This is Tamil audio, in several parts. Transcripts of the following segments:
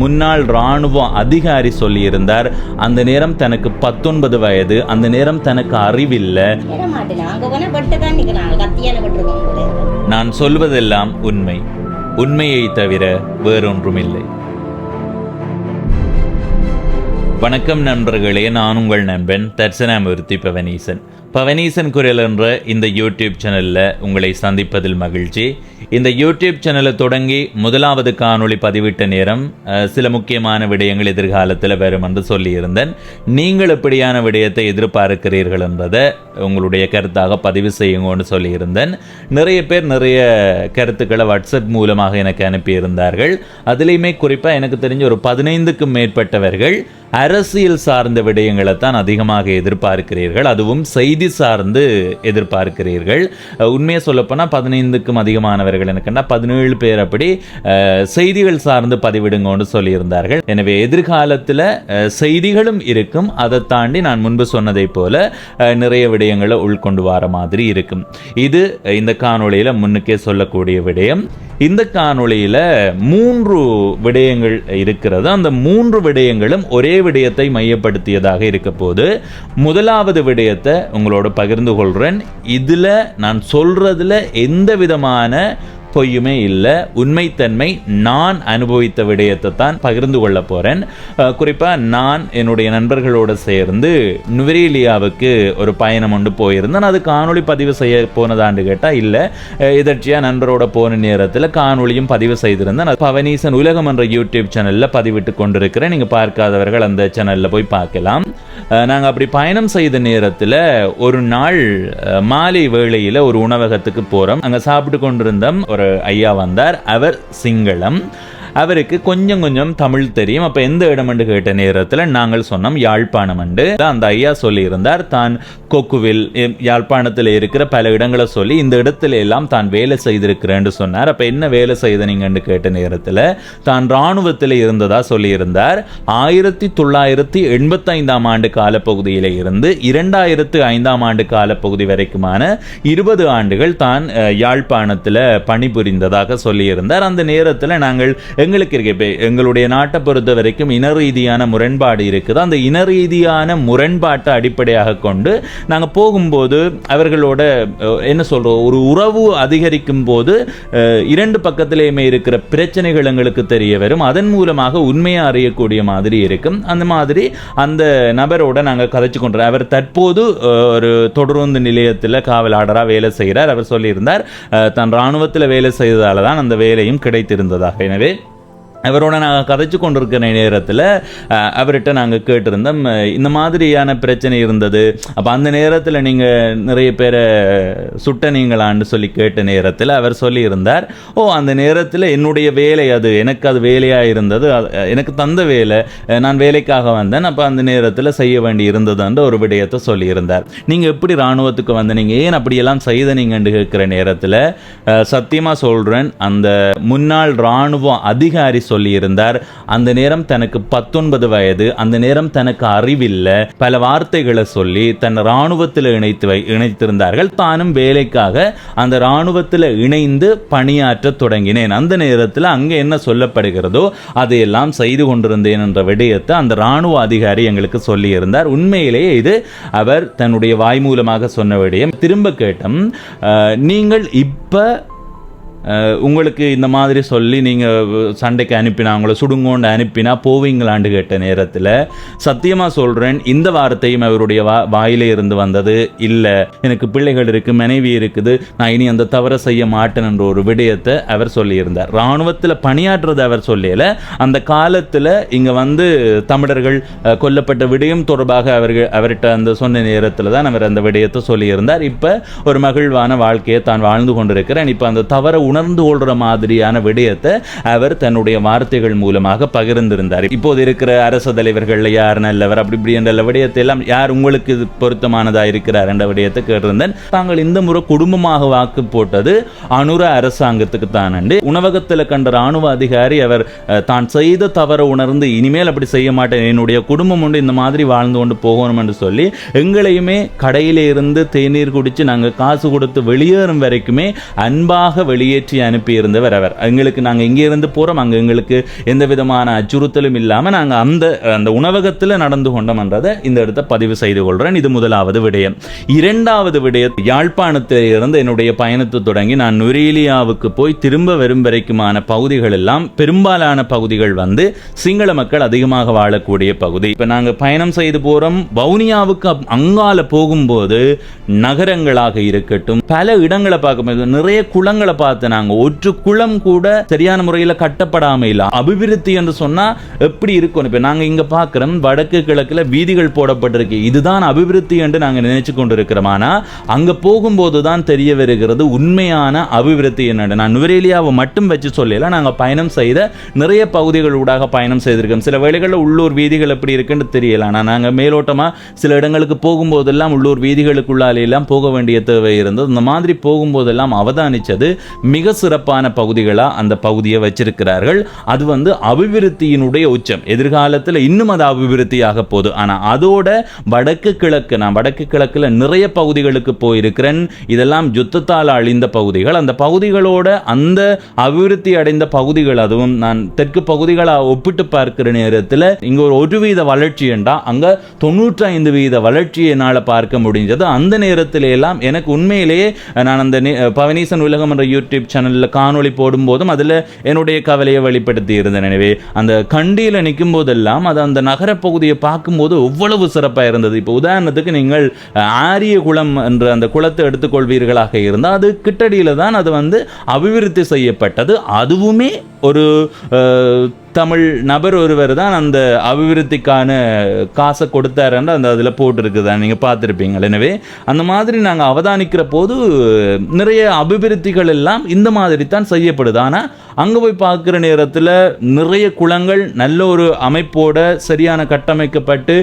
முன்னாள் இராணுவ அதிகாரி சொல்லியிருந்தார். அந்த நேரம் தனக்கு 19 வயது, அந்த நேரம் தனக்கு அறிவில்லை. நான் சொல்வதெல்லாம் உண்மை, உண்மையை தவிர வேறொன்றுமில்லை. வணக்கம் நண்பர்களே, நான் உங்கள் நண்பன் தட்சணாமூர்த்தி பவனீசன். பவனீசன் குரல் என்ற இந்த யூடியூப் சேனலில் உங்களை சந்திப்பதில் மகிழ்ச்சி. இந்த யூடியூப் சேனலை தொடங்கி முதலாவது காணொளி பதிவிட்ட நேரம் சில முக்கியமான விடயங்கள் எதிர்காலத்தில் வரும் என்று சொல்லியிருந்தேன். நீங்கள் எப்படியான விடயத்தை எதிர்பார்க்கிறீர்கள் என்பதை உங்களுடைய கருத்தாக பதிவு செய்யுங்கன்னு சொல்லியிருந்தேன். நிறைய பேர் நிறைய கருத்துக்களை வாட்ஸ்அப் மூலமாக எனக்கு அனுப்பியிருந்தார்கள். அதுலேயுமே குறிப்பாக எனக்கு தெரிஞ்ச ஒரு 15க்கும் மேற்பட்டவர்கள் அரசியல் சார்ந்த விடயங்களை தான் அதிகமாக எதிர்பார்க்கிறீர்கள், அதுவும் செய்தி சார்ந்து எதிர்பார்க்கிறீர்கள். உண்மையை சொல்லப்போனால் 15க்கும் அதிகமானவர்கள் எனக்குன்னா 17 பேர் அப்படி செய்திகள் சார்ந்து பதிவிடுங்கன்னு சொல்லியிருந்தார்கள். எனவே எதிர்காலத்தில் செய்திகளும் இருக்கும். அதை தாண்டி நான் முன்பு சொன்னதை போல நிறைய விடயங்களை உள்கொண்டு வர மாதிரி இருக்கும். இது இந்த காணொளியில் முன்னுக்கே சொல்லக்கூடிய விடயம். இந்த காணொளியில் 3 விடயங்கள் இருக்கிறது. அந்த 3 விடயங்களும் ஒரே விடயத்தை மையப்படுத்தியதாக இருக்க போது முதலாவது விடயத்தை உங்களோட பகிர்ந்து கொள்கிறேன். இதில் நான் சொல்றதுல எந்த விதமான பொய்யுமே இல்லை, உண்மைத்தன்மை. நான் அனுபவித்த விடயத்தை தான் பகிர்ந்து கொள்ள போகிறேன். குறிப்பாக நான் என்னுடைய நண்பர்களோடு சேர்ந்து நுவரேலியாவுக்கு ஒரு பயணம் ஒன்று போயிருந்தேன். அது காணொளி பதிவு செய்ய போனதாண்டு கேட்டால் இல்லை, எதர்ச்சியாக நண்பரோட போன நேரத்தில் காணொளியும் பதிவு செய்திருந்தேன். பவனீசன் உலகம் என்ற யூடியூப் சேனலில் பதிவிட்டு கொண்டிருக்கிறேன். நீங்கள் பார்க்காதவர்கள் அந்த சேனலில் போய் பார்க்கலாம். நாங்கள் அப்படி பயணம் செய்த நேரத்தில் ஒரு நாள் மாலை வேளையில் ஒரு உணவகத்துக்கு போகிறோம். அங்கே சாப்பிட்டு கொண்டிருந்தோம். ஒரு ஐயா வந்தார். அவர் சிங்களம். அவருக்கு கொஞ்சம் கொஞ்சம் தமிழ் தெரியும். அப்போ எந்த இடம் என்று கேட்ட நேரத்தில் நாங்கள் சொன்னோம் யாழ்ப்பாணம் என்று. அந்த ஐயா சொல்லியிருந்தார் தான் கொக்குவில் யாழ்ப்பாணத்தில் இருக்கிற பல இடங்களை சொல்லி இந்த இடத்துல எல்லாம் தான் வேலை செய்திருக்கிறேன்னு சொன்னார். அப்போ என்ன வேலை செய்தனீங்கன்னு கேட்ட நேரத்தில் தான் இராணுவத்தில் இருந்ததா சொல்லியிருந்தார். 1985 ஆண்டு காலப்பகுதியில் இருந்து 2005 ஆண்டு காலப்பகுதி வரைக்குமான 20 ஆண்டுகள் தான் யாழ்ப்பாணத்தில் பணிபுரிந்ததாக சொல்லியிருந்தார். அந்த நேரத்தில் நாங்கள் எங்களுக்கு இருக்கு, எங்களுடைய நாட்டை பொறுத்த வரைக்கும் இன ரீதியான முரண்பாடு இருக்குது. அந்த இன ரீதியான முரண்பாட்டை அடிப்படையாக கொண்டு நாங்கள் போகும்போது அவர்களோட என்ன சொல்றோம், ஒரு உறவு அதிகரிக்கும் போது 2 பக்கத்திலேயுமே இருக்கிற பிரச்சனைகள் எங்களுக்கு தெரிய வரும். அதன் மூலமாக உண்மையை அறியக்கூடிய மாதிரி இருக்கும். அந்த மாதிரி அந்த நபரோட நாங்கள் கதைச்சு கொண்டோம். அவர் தற்போது ஒரு தொடருந்து நிலையத்தில் காவலாளராக வேலை செய்கிறார். அவர் சொல்லியிருந்தார் தன் இராணுவத்தில் வேலை செய்ததால தான் அந்த வேலையும் கிடைத்திருந்ததாக. எனவே அவரோட நாங்கள் கதைச்சு கொண்டிருக்கிற நேரத்தில் அவர்கிட்ட நாங்கள் கேட்டிருந்தோம் இந்த மாதிரியான பிரச்சனை இருந்தது. அப்போ அந்த நேரத்தில் நீங்கள் நிறைய பேரை சுட்டனீங்களான்னு சொல்லி கேட்ட நேரத்தில் அவர் சொல்லியிருந்தார், அந்த நேரத்தில் என்னுடைய வேலை அது எனக்கு அது வேலையாக இருந்தது, எனக்கு தந்த வேலை, நான் வேலைக்காக வந்தேன். அப்போ அந்த நேரத்தில் செய்ய வேண்டி இருந்ததுன்ற ஒரு விடயத்தை சொல்லியிருந்தார். நீங்கள் எப்படி இராணுவத்துக்கு வந்த, நீங்கள் ஏன் அப்படியெல்லாம் செய்தனீங்கன்னு கேட்குற நேரத்தில் சத்தியமாக சொல்கிறேன், அந்த முன்னாள் இராணுவ அதிகாரி சொல்லியிருந்தார். அந்த நேரம் தனக்கு 19 வயது, அந்த நேரம் தனக்கு அறிவில்லை, பல வார்த்தைகளை சொல்லி தன் இராணுவத்தில் இணைத்திருந்தார்கள். தானும் வேலைக்காக அந்த இராணுவத்தில் இணைந்து பணியாற்ற தொடங்கினேன். அந்த நேரத்தில் அங்கே என்ன சொல்லப்படுகிறதோ அதையெல்லாம் செய்து கொண்டிருந்தேன் என்ற விடயத்தை அந்த இராணுவ அதிகாரி எங்களுக்கு சொல்லியிருந்தார். உண்மையிலேயே இது அவர் தன்னுடைய வாய் மூலமாக சொன்ன விடயம். திரும்ப கேட்டோம், நீங்கள் இப்ப உங்களுக்கு இந்த மாதிரி சொல்லி நீங்கள் சண்டைக்கு அனுப்பினா, உங்களை சுடுங்கோண்டு அனுப்பினா போவீங்களான்னு கேட்ட நேரத்தில் சத்தியமாக சொல்கிறேன், இந்த வார்த்தையும் அவருடைய வாயிலே இருந்து வந்தது இல்லை. எனக்கு பிள்ளைகள் இருக்குது, மனைவி இருக்குது, நான் இனி அந்த தவறை செய்ய மாட்டேன் என்ற ஒரு விடயத்தை அவர் சொல்லியிருந்தார். இராணுவத்தில் பணியாற்றுறது அவர் சொல்லல. அந்த காலத்தில் இங்கே வந்து தமிழர்கள் கொல்லப்பட்ட விடயம் தொடர்பாக அவர்கிட்ட அந்த சொன்ன நேரத்தில் தான் அவர் அந்த விடயத்தை சொல்லியிருந்தார். இப்போ ஒரு மகிழ்வான வாழ்க்கையை தான் வாழ்ந்து கொண்டிருக்கிறேன், இப்போ அந்த தவறை உணர்ந்து கொள்ற மாதிரியான விடயத்தை அவர் தன்னுடைய வார்த்தைகள் மூலமாக பகிர்ந்திருந்தார். இப்போது இருக்கிற அரசு தலைவர்கள் யார் நல்லவர் அப்படி இப்படி என்ற விடயத்தை எல்லாம் யார் உங்களுக்கு பொருத்தமானதா இருக்கிறார் என்ற விடயத்தை கேட்டிருந்தேன். தாங்கள் இந்த முறை குடும்பமாக வாக்கு போட்டது அனுர அரசாங்கத்துக்கு தான். உணவகத்தில் கண்ட ராணுவ அதிகாரி அவர் தான் செய்த தவறை உணர்ந்து இனிமேல் அப்படி செய்ய மாட்டேன், என்னுடைய குடும்பம் உண்டு, இந்த மாதிரி வாழ்ந்து கொண்டு போகணும் என்று சொல்லி எங்களையுமே கடையிலே இருந்து தேநீர் குடிச்சு நாங்கள் காசு கொடுத்து வெளியேறும் வரைக்குமே அன்பாக வெளியேற்றி ஏற்றி அனுப்பி இருந்தவர் அவர். எங்களுக்கு நாங்கள் இங்கே இருந்து போகிறோம், அங்கே எங்களுக்கு எந்த விதமான அச்சுறுத்தலும் இல்லாமல் நாங்கள் அந்த உணவகத்தில் நடந்து கொண்டோம்ன்றதை இந்த இடத்த பதிவு செய்து கொள்கிறேன். இது முதலாவது விடயம். இரண்டாவது விடயம், யாழ்ப்பாணத்தில் இருந்து என்னுடைய பயணத்தை தொடங்கி நான் நுரேலியாவுக்கு போய் திரும்ப வரும் வரைக்குமான பகுதிகள் எல்லாம் பெரும்பாலான பகுதிகள் வந்து சிங்கள மக்கள் அதிகமாக வாழக்கூடிய பகுதி. இப்போ நாங்கள் பயணம் செய்து போகிறோம், வவுனியாவுக்கு அங்கால போகும்போது நகரங்களாக இருக்கட்டும், பல இடங்களை பார்க்கும்போது நிறைய குளங்களை பார்த்து நாங்கள் ஒற்று குளம் கூட சரியான முறையில் கட்டப்படாமல் இல்லை. அபிவிருத்தி என்று சொன்னா எப்படி இருக்கும்? இப்போ நாங்கள் இங்க பார்க்கிறோம், வடக்கு கிழக்குல வீதிகள் போடப்பட்டிருக்கு, இதுதான் அபிவிருத்தி என்று நாங்கள் நினைச்சு கொண்டிருக்கிறோம். ஆனால் அங்க போகும்போது தான் தெரிய வருகிறது உண்மையான அபிவிருத்தி என்னன்னு. நான் நுவரேலியாவை மட்டும் வச்சு சொல்லல, நாங்கள் பயணம் செய்த நிறைய பகுதிகள் ஊடாக பயணம் செய்திருக்கோம். சில வேளைகளில் உள்ளூர் வீதிகள் எப்படி இருக்குன்னு தெரியல, ஆனால் நாங்கள் மேலோட்டமா சில இடங்களுக்கு போகும்போதெல்லாம் உள்ளூர் வீதிகளுக்குள்ளாலே எல்லாம் போக வேண்டிய தேவை இருந்தது. இந்த மாதிரி போகும்போதெல்லாம் அவதானிச்சது மிக சிறப்பான பகுதிகளா அந்த பகுதியை வச்சிருக்கிறார்கள். அது வந்து அபிவிருத்தியினுடைய உச்சம். எதிர்காலத்தில் இன்னும் அது அபிவிருத்தியாக போகுது. ஆனால் அதோட வடக்கு கிழக்கு, நான் வடக்கு கிழக்குல நிறைய பகுதிகளுக்கு போயிருக்கிறேன். இதெல்லாம் யுத்தத்தால் அழிந்த பகுதிகள். அந்த பகுதிகளோட அந்த அபிவிருத்தி அடைந்த பகுதிகள், அதுவும் நான் தெற்கு பகுதிகளை ஒப்பிட்டு பார்க்கிற நேரத்தில் இங்க ஒரு வீத வளர்ச்சி என்றா அங்க 95% வளர்ச்சியை என்னால் பார்க்க முடிஞ்சது. அந்த நேரத்தில் எல்லாம் எனக்கு உண்மையிலேயே நான் அந்த பவனீசன் உலகம் என்ற யூடியூப் சேனலில் காணொளி போடும் போதும் அதில் என்னுடைய கவலையை வெளிப்படுத்தி இருந்தேன். எனவே அந்த கண்டியில் நிற்கும் போதெல்லாம் அது அந்த நகர பகுதியை பார்க்கும்போது எவ்வளவு சிறப்பாக இருந்தது. இப்போ உதாரணத்துக்கு நீங்கள் ஆரிய குளம் என்ற அந்த குளத்தை எடுத்துக்கொள்வீர்களாக இருந்தால் அது கிட்டடியில் தான் அது வந்து அபிவிருத்தி செய்யப்பட்டது. அதுவுமே ஒரு தமிழ் நபர் ஒருவர் தான் அந்த அபிவிருத்திக்கான காசை கொடுத்தாருன்னு அந்த அதில் போட்டிருக்குதான் நீங்கள் பார்த்துருப்பீங்க. எனவே அந்த மாதிரி நாங்கள் அவதானிக்கிற போது நிறைய அபிவிருத்திகள் எல்லாம் இந்த மாதிரி தான் செய்யப்படுது. ஆனால் அங்கே போய் பார்க்குற நேரத்தில் நிறைய குளங்கள் நல்ல ஒரு அமைப்போட சரியான கட்டமைக்கப்பட்டு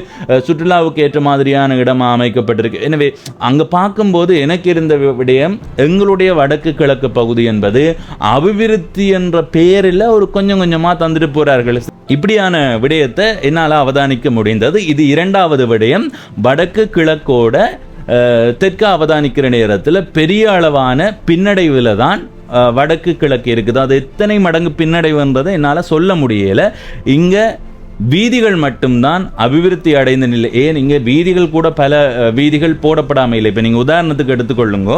சுற்றுலாவுக்கு ஏற்ற மாதிரியான இடமாக அமைக்கப்பட்டிருக்கு. எனவே அங்கே பார்க்கும்போது எனக்கு இருந்த விடயம், எங்களுடைய வடக்கு கிழக்கு பகுதி என்பது அபிவிருத்தி என்ற பெயரில் ஒரு கொஞ்சம் கொஞ்சமாக தந்துட்டு போறார்கள். இப்படியான விடயத்தை என்னால் அவதானிக்க முடிந்தது. இது இரண்டாவது விடயம். வடக்கு கிழக்கோட தெற்கு அவதானிக்கிற நேரத்தில் பெரிய அளவான பின்னடைவில் தான் வடக்கு கிழக்கு இருக்குது. அது எத்தனை மடங்கு பின்னடைவுன்றதை என்னால் சொல்ல முடியல. இங்கே வீதிகள் மட்டும்தான் அபிவிருத்தி அடைந்த நிலை. ஏன் இங்கே வீதிகள் கூட பல வீதிகள் போடப்படாமல் இல்லை. இப்போ நீங்கள் உதாரணத்துக்கு எடுத்துக்கொள்ளுங்க,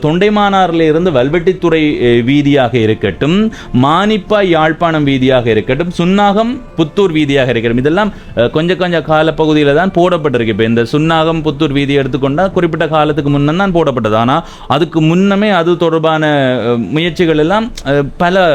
தொண்டைமானாரில் இருந்து வல்வெட்டித்துறை வீதியாக இருக்கட்டும், மானிப்பா யாழ்ப்பாணம் வீதியாக இருக்கட்டும், சுன்னாகம் புத்தூர் வீதியாக இருக்கட்டும், இதெல்லாம் கொஞ்சம் கொஞ்சம் காலப்பகுதியில் தான் போடப்பட்டிருக்கு. இப்போ இந்த சுன்னாகம் புத்தூர் வீதியை எடுத்துக்கொண்டால் குறிப்பிட்ட காலத்துக்கு முன்னம் தான் போடப்பட்டது. ஆனால் அதுக்கு முன்னமே அது தொடர்பான முயற்சிகள் எல்லாம் பல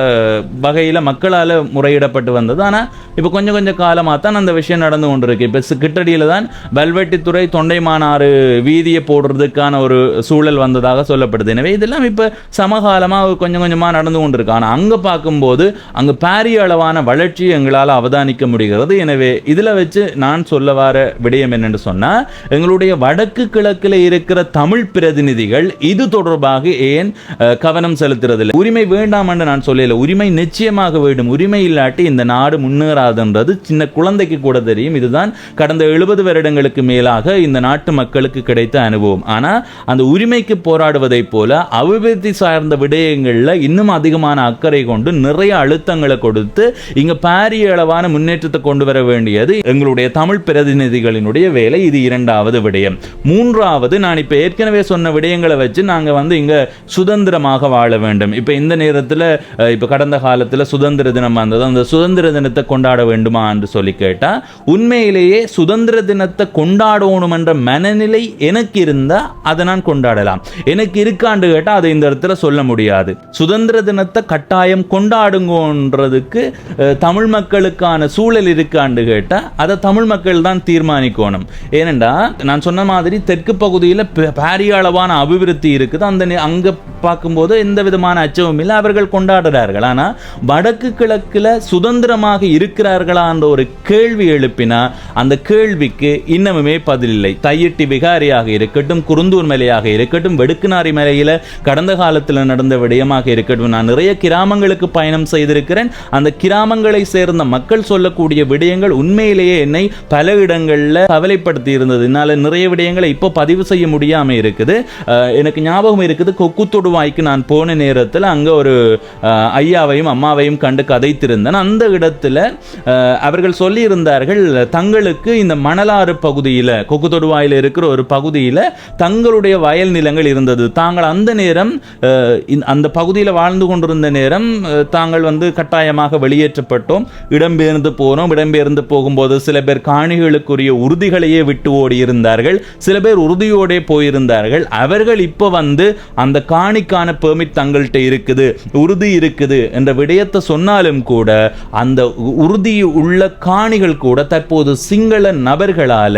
வகையில் மக்களால் முறையிடப்பட்டு வந்தது. ஆனால் இப்போ கொஞ்சம் கொஞ்சம் காலமாக தான் அந்த விஷயம் நடந்து கொண்டிருக்கு. இப்போ கிட்டடியில் தான் வல்வெட்டித்துறை தொண்டைமானாறு வீதியை போடுறதுக்கான ஒரு சூழல் வந்ததாக சொல்லப்படுது. எனவே இதெல்லாம் இப்போ சமகாலமாக கொஞ்சம் கொஞ்சமாக நடந்து கொண்டிருக்கு. ஆனால் அங்கே பார்க்கும்போது அங்கே பாரிய அளவான வளர்ச்சி எங்களால் அவதானிக்க முடிகிறது. எனவே இதில் வச்சு நான் சொல்ல வர விடயம் என்னென்னு சொன்னால், எங்களுடைய வடக்கு கிழக்கில் இருக்கிற தமிழ் பிரதிநிதிகள் இது தொடர்பாக ஏன் கவனம் செலுத்துறதில்லை? உரிமை வேண்டாம் என்று நான் சொல்லல, உரிமை நிச்சயமாக வேண்டும். உரிமை இல்லாட்டி இந்த நாடு முன்னேறாதுன்றது சின்ன குழந்தைக்கு கூட தெரியும். இதுதான் கடந்த 70 வருடங்களுக்கு மேலாக இந்த நாட்டு மக்களுக்கு கிடைத்த அனுபவம். ஆனால் அந்த உரிமைக்கு போராடுவதை போல அபிவிருத்தி சார்ந்த விடயங்களில் இன்னும் அதிகமான அக்கறை கொண்டு நிறைய அழுத்தங்களை கொடுத்து இங்க பாரிய அளவான முன்னேற்றத்தை கொண்டு வர வேண்டியது எங்களுடைய தமிழ் பிரதிநிதிகளினுடைய வேலை. இது இரண்டாவது விடயம். மூன்றாவது, நான் இப்ப ஏற்கனவே சொன்ன விடயங்களை வச்சு நாங்க வந்து இங்க சுதந்திரமாக வாழ வேண்டும். இப்ப இந்த நேரத்தில் இப்ப கடந்த காலத்தில் சுதந்திர தினம் வந்தது, அந்த சுதந்திர தினத்தை கொண்டாட வேண்டுமா என்று சொல்லி கேட்டா, உண்மையிலேயே சுதந்திர தினத்தை கொண்டாடணும் என்ற மனநிலை எனக்கு இருந்தா அதை நான் கொண்டாடலாம். எனக்கு இருக்காண்டு கேட்டா அதை இந்த இடத்துல சொல்ல முடியாது. சுதந்திர தினத்தை கட்டாயம் கொண்டாடுங்கன்றதுக்கு தமிழ் மக்களுக்கான சூழல் இருக்காண்டு கேட்டா அதை தமிழ் மக்கள் தான் தீர்மானிக்கணும். ஏனென்றா நான் சொன்ன மாதிரி தெற்கு பகுதியில் பாரிய அளவான அபிவிருத்தி இருக்குது. அந்த அங்க பார்க்கும்போது எந்த விதமான அச்சமும் இல்லை, அவர்கள் கொண்டாடுறார்கள். ஆனால் வடக்கு கிழக்கில் சுதந்திரமாக இருக்கிறார்களா என்ற ஒரு கேள்வி எழுப்பினா அந்த கேள்விக்கு இன்னமுமே பதிலில்லை. தையிட்டி விகாரியாக இருக்கட்டும், குருந்தூர் மலையாக இருக்கட்டும், வெடுக்குநாரி மலையில கடந்த காலத்தில் நடந்த விடயமாக இருக்கட்டும், நான் நிறைய கிராமங்களுக்கு பயணம் செய்திருக்கிறேன். அந்த கிராமங்களை சேர்ந்த மக்கள் சொல்லக்கூடிய விடயங்கள் உண்மையிலேயே என்னை பல இடங்கள்ல கவலைப்படுத்தி இருந்தது. என்னால நிறைய விடயங்களை இப்போ பதிவு செய்ய முடியாம இருக்குது. எனக்கு ஞாபகம் இருக்குது, கொக்கு தொடுவாய்க்கு நான் போன நேரத்தில் அங்க ஒரு ஐயாவையும் அம்மாவையும் கண்டு கதைத்திருந்தேன். அந்த இடத்துல அவர்கள் சொல்லி இருந்தார்கள், தங்களுக்கு இந்த மணலாறு பகுதியில், கொக்கு தொடுவாயில் இருக்கிற ஒரு பகுதியில் தங்களுடைய வயல் நிலங்கள் இருந்தது. தாங்கள் அந்த நேரம் அந்த பகுதியில் வாழ்ந்து கொண்டிருந்த நேரம் தாங்கள் கட்டாயமாக வெளியேற்றப்பட்டோம், இடம்பெயர்ந்து போனோம். இடம்பெயர்ந்து போகும்போது சில பேர் காணிகளுக்குரிய உறுதிகளையே விட்டு ஓடி இருந்தார்கள், சில பேர் உறுதியோடே போயிருந்தார்கள். அவர்கள் இப்போ அந்த காணிக்கான பெர்மிட் தங்கள்கிட்ட இருக்குது, உறுதி இருக்குது என்ற விடயத்தை சொன்னாலும் கூட அந்த உறுதி உள்ள காணிகள் கூட தற்போது சிங்கள நபர்களால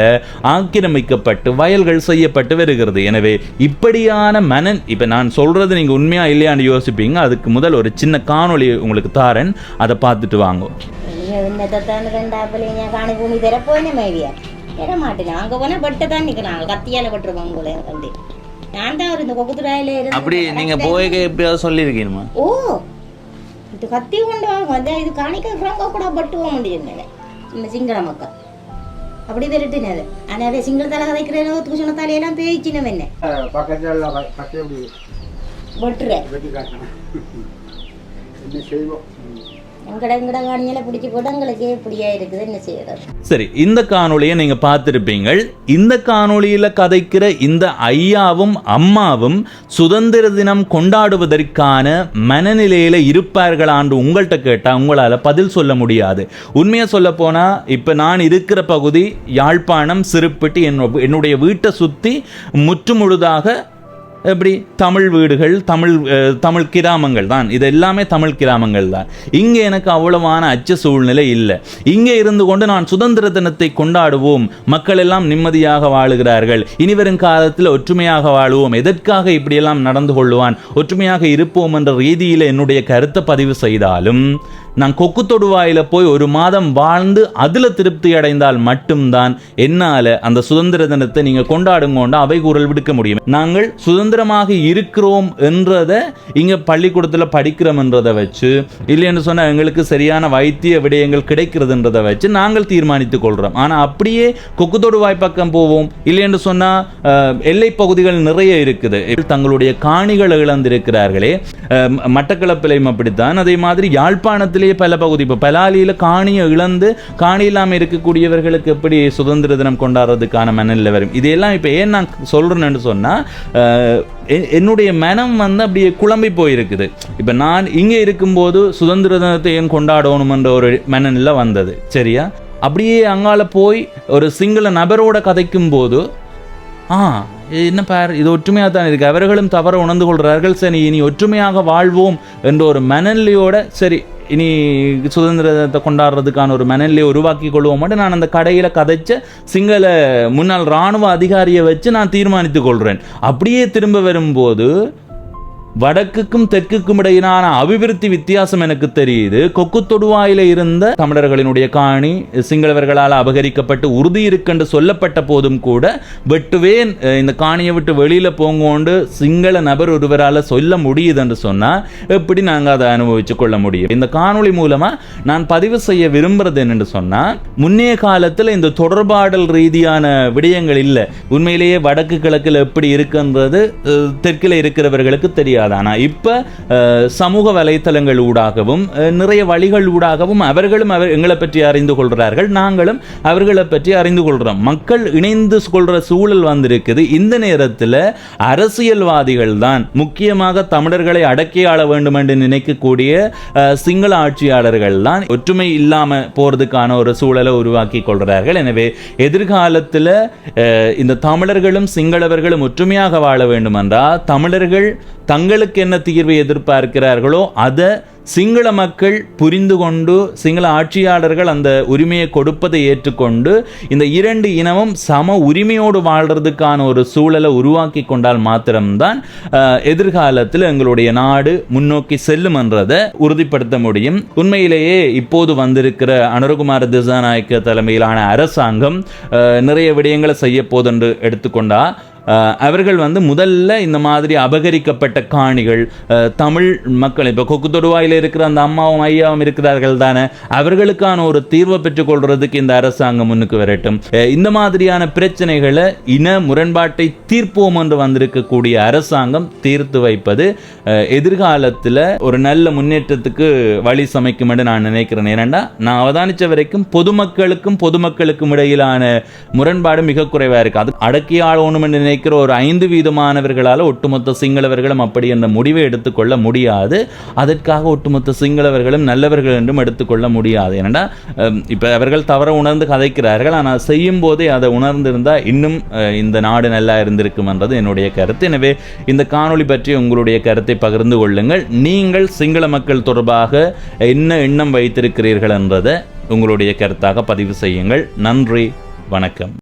ஆக்கிரமிக்கப்பட்டு வயல்கள் செய்யப்பட்டு வருகிறது. எனவே இப்படியான மனன், இப்ப நான் சொல்றது நீங்க உண்மையா இல்லையான்னு யோசிப்பீங்க. அதுக்கு முதல் ஒரு சின்ன காணொளி உங்களுக்கு தாரன், அதை பார்த்துட்டு வாங்க. அப்படி நீங்க போய் எப்பயாவது சொல்லியிருக்கீங்களா? ஓ, இது கத்தி கொண்டு வாங்க, இது காணிக்க கூட பட்டுவோம் முடியும் சிங்கள மக்கள் அப்படி விரட்டினது. ஆனால் சிங்கள தலை கதைக்கிறோ தூசண தலையெல்லாம் பேய்ச்சினோம் என்ன வெட்டுறேன் சரி, இந்த காணொளியை நீங்க பார்த்திருப்பீங்கள். இந்த காணொளியில கதைக்கிற இந்த ஐயாவும் அம்மாவும் சுதந்திர தினம் கொண்டாடுவதற்கான மனநிலையில இருப்பார்களான்னு உங்கள்கிட்ட கேட்டா உங்களால பதில் சொல்ல முடியாது. உண்மையா சொல்ல போனா, இப்ப நான் இருக்கிற பகுதி யாழ்ப்பாணம் சிறுப்பட்டி, என்னுடைய வீட்டை சுத்தி முற்றுமுழுதாக எப்படி தமிழ் வீடுகள், தமிழ் கிராமங்கள் தான். இது எல்லாமே தமிழ் கிராமங்கள் தான். இங்கே எனக்கு அவ்வளவான அச்ச சூழ்நிலை இல்லை. இங்கே இருந்து கொண்டு நான் சுதந்திர தினத்தை கொண்டாடுவோம், மக்கள் எல்லாம் நிம்மதியாக வாழுகிறார்கள், இனிவரும் காலத்தில் ஒற்றுமையாக வாழுவோம், எதற்காக இப்படியெல்லாம் நடந்து கொள்வான், ஒற்றுமையாக இருப்போம் என்ற ரீதியில் என்னுடைய கருத்தை பதிவு செய்தாலும், நான் கொக்கு தொடுவாயில போய் ஒரு மாதம் வாழ்ந்து அதுல திருப்தி அடைந்தால் மட்டும்தான் என்னால அந்த சுதந்திர தினத்தை நீங்க கொண்டாடுங்கோண்டா அவை குரல் விடுக்க முடியும். நாங்கள் சுதந்திரமாக இருக்கிறோம் என்றதை இங்க பள்ளிக்கூடத்துல படிக்கிறோம் என்றதை வச்சு, இல்லைன்னு சொன்னா எங்களுக்கு சரியான வைத்திய விடயங்கள் கிடைக்கிறதுன்றதை வச்சு நாங்கள் தீர்மானித்துக் கொள்றோம். ஆனா அப்படியே கொக்கு தொடுவாய் பக்கம் போவோம், இல்லைன்னு சொன்னா எல்லை பகுதிகள் நிறைய இருக்குது, தங்களுடைய காணிகளை இழந்திருக்கிறார்களே. மட்டக்களப்பிலையும் அப்படித்தான். அதே மாதிரி யாழ்ப்பாணத்தில் பல பகுதி, இப்போ பலாலியில காணியை இழந்து காணி இல்லாமல் இருக்கக்கூடியவர்களுக்கு எப்படி சுதந்திர தினம் கொண்டாடுறதுக்கான மனநிலை வரும். இதெல்லாம் இப்போ ஏன் நான் சொல்றேன்னு சொன்னா, என்னுடைய மனம் அப்படியே குழம்பி போயிருக்குது. இப்போ நான் இங்கே இருக்கும்போது சுதந்திர தினத்தை ஏன் கொண்டாடணும்ன்ற ஒரு மனநிலை வந்தது. சரியா, அப்படியே அங்கால போய் ஒரு சிங்கள நபரோட கதைக்கும் போது என்ன பார், இது ஒற்றுமையாக தான் இருக்கு, அவர்களும் தவற உணர்ந்து கொள்கிறார்கள், சரி இனி ஒற்றுமையாக வாழ்வோம் என்ற ஒரு மனநிலையோட, சரி இனி சுதந்திரத்தை கொண்டாடுறதுக்கான ஒரு மனநிலையை உருவாக்கி கொள்வோம் மட்டும் நான் அந்த கடையில் கதைச்ச சிங்கள முன்னாள் இராணுவ அதிகாரியை வச்சு நான் தீர்மானித்துக் கொள்கிறேன். அப்படியே திரும்ப வரும்போது வடக்குக்கும் தெற்குக்கும் இடையிலான அபிவிருத்தி வித்தியாசம் எனக்கு தெரியுது. கொக்கு தொடுவாயில இருந்த தமிழர்களினுடைய காணி சிங்களவர்களால் அபகரிக்கப்பட்டு உறுதி இருக்குன்னு சொல்லப்பட்ட போதும் கூட வெட்டுவேன், இந்த காணியை விட்டு வெளியில போங்கோண்டு சிங்கள நபர் ஒருவரால் சொல்ல முடியுது என்று சொன்னா எப்படி நாங்கள் அதை அனுபவிச்சு கொள்ள முடியும்? இந்த காணொளி மூலமா நான் பதிவு செய்ய விரும்புறது என்னன்னு சொன்னா, முன்னைய காலத்தில் இந்த தொடர்பாடல் ரீதியான விடயங்கள் இல்லை. உண்மையிலேயே வடக்கு கிழக்கில் எப்படி இருக்குன்றது தெற்கில் இருக்கிறவர்களுக்கு தெரியாது. ஆனால் இப்ப சமூக வலைத்தளங்கள் ஊடாகவும் நிறைய வழிகள் ஊடாகவும் அவர்களும் எங்களை பற்றி அறிந்து கொள்கிறார்கள், நாங்களும் அவர்களை பற்றி அறிந்து கொள்கிறோம். மக்கள் இணைந்து கொள்ற சூழல் வந்திருக்குது. இந்த நேரத்தில் அரசியல்வாதிகள் தான், முக்கியமாக தமிழர்களை அடக்கி ஆள வேண்டும் என்று நினைக்கக்கூடிய சிங்கள ஆட்சியாளர்கள் தான் ஒற்றுமை இல்லாம போறதுக்கான ஒரு சூழலை உருவாக்கி கொள்கிறார்கள். எனவே எதிர்காலத்தில் இந்த தமிழர்களும் சிங்களவர்களும் ஒற்றுமையாக வாழ வேண்டும் என்றால் தமிழர்கள் தங்களுக்கு என்ன தீர்வை எதிர்பார்க்கிறார்களோ அதை சிங்கள மக்கள் புரிந்து கொண்டு சிங்கள ஆட்சியாளர்கள் அந்த உரிமையை கொடுப்பதை ஏற்றுக்கொண்டு இந்த இரண்டு இனமும் சம உரிமையோடு வாழ்றதுக்கான ஒரு சூழலை உருவாக்கி கொண்டால் மாத்திரம்தான் எதிர்காலத்தில் எங்களுடைய நாடு முன்னோக்கி செல்லும் என்றதை உறுதிப்படுத்த முடியும். உண்மையிலேயே இப்போது வந்திருக்கிற அனுரகுமார திசாநாயக்க தலைமையிலான அரசாங்கம் நிறைய விடயங்களை செய்ய போதென்று எடுத்துக்கொண்டா அவர்கள் முதல்ல இந்த மாதிரி அபகரிக்கப்பட்ட காணிகள் தமிழ் மக்கள் இப்போ கொக்கு தொடுவாயில் இருக்கிற அந்த அம்மாவும் ஐயாவும் இருக்கிறார்கள் தானே, அவர்களுக்கான ஒரு தீர்வை பெற்றுக்கொள்றதுக்கு இந்த அரசாங்கம் முன்னுக்கு வரட்டும். இந்த மாதிரியான பிரச்சனைகளை இன முரண்பாட்டை தீர்ப்போம் என்று வந்திருக்கக்கூடிய அரசாங்கம் தீர்த்து வைப்பது எதிர்காலத்தில் ஒரு நல்ல முன்னேற்றத்துக்கு வழி சமைக்கும் என்று நான் நினைக்கிறேன். ஏனென்றா நான் அவதானித்த வரைக்கும் பொதுமக்களுக்கும் இடையிலான முரண்பாடு மிக குறைவாக இருக்கு. அது அடக்கி ஆளணும் என்று நினைக்கிற ஒரு 5% ஒட்டுமொத்த சிங்களவர்களும் அப்படி என்ற முடிவை எடுத்துக்கொள்ள முடியாது. அதற்காக ஒட்டுமொத்த சிங்களவர்களும் நல்லவர்கள் என்றும் எடுத்துக்கொள்ள முடியாது. ஏன்னா இப்ப அவர்கள் தவற உணர்ந்து கதைக்கிறார்கள், ஆனால் செய்யும் போதே அதை உணர்ந்திருந்தால் இன்னும் இந்த நாடு நல்லா இருந்திருக்கும் என்றது என்னுடைய கருத்து. எனவே இந்த காணொளி பற்றி உங்களுடைய கருத்தை பகிர்ந்து கொள்ளுங்கள். நீங்கள் சிங்கள மக்கள் தொடர்பாக என்ன எண்ணம் வைத்திருக்கிறீர்கள் என்றதை உங்களுடைய கருத்தாக பதிவு செய்யுங்கள். நன்றி, வணக்கம்.